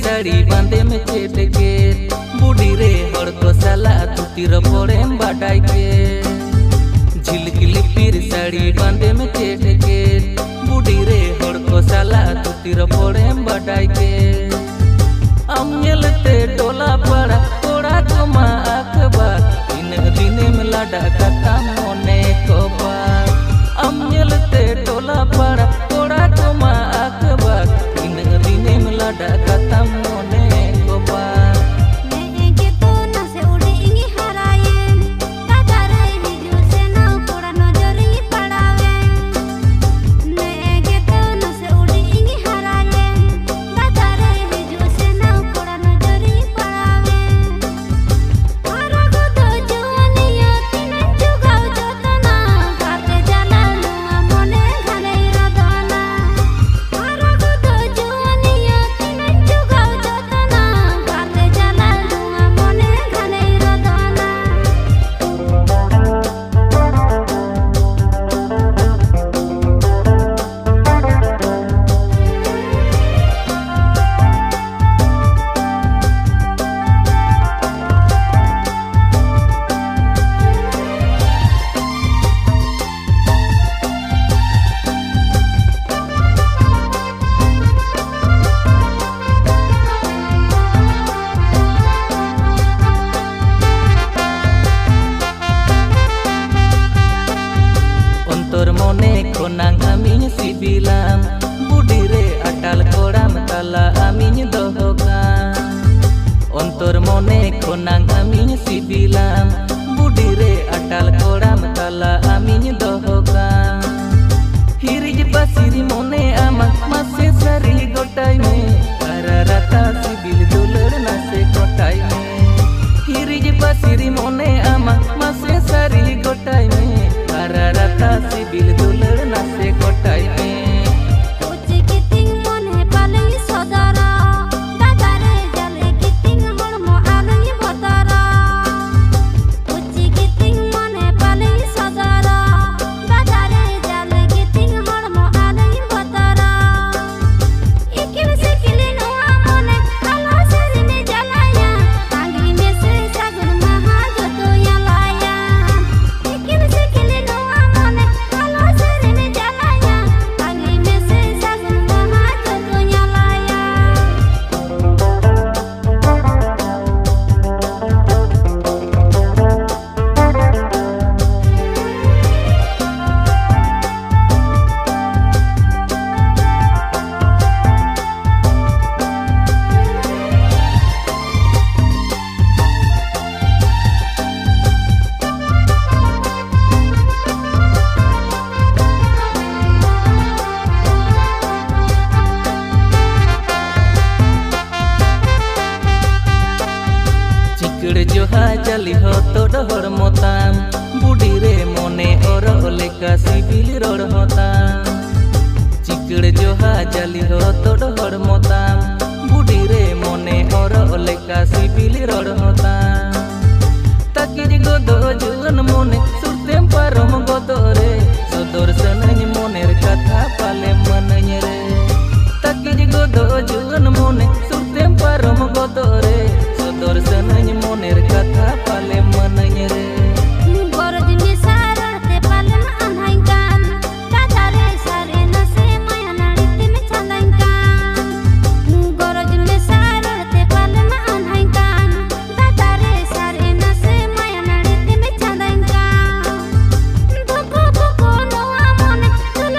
साड़ी बांधे में चेट के बूढ़ी रे हर को साला तुतिर पड़े बाटाई के झिलकिली पीर साड़ी बांधे में चेट के बूढ़ी रे हर को साला तुतिर पड़े बाटाई के अमयलते टोला पड़ा थोड़ा कमा अखबार इन दिने में लाडा कथा मोने को बार अमयलते टोला पड़ा थोड़ा कमा अखबार इन दिने में लाडा कथा मोने को बार konang amin sibilam budi re atal koram tala amin dohokan ontor mone konang amin sibilam budi re atal koram tala amin dohokan hirij basiri mone ama mase sari gotai me ararata sibil dular nase gotai me hirij basiri mone ama mase sari gotai me ararata sibil dular nase gotai me जोहा जली हो तो डहर मोताम बूढ़ी रे मोने और लेका CIBIL road होताम चिकड़ जोहा जली हो तो डहर मोताम बूढ़ी रे मोने और लेका सिबिल रोड होताम ताकिर गोदो जुन मोने सुरतेम पारम गोदो रे सदर सनय मोनेर कथा पाले मनय रे ताकिर गोदो जुन मोने सुरतेम पारम गोदो रे सदर सनय मोनेर कथा पाले मनय रे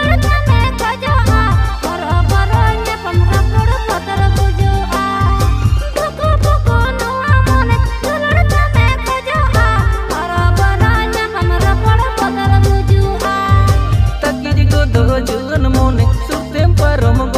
Thank you. ᱯᱟᱨᱚᱢ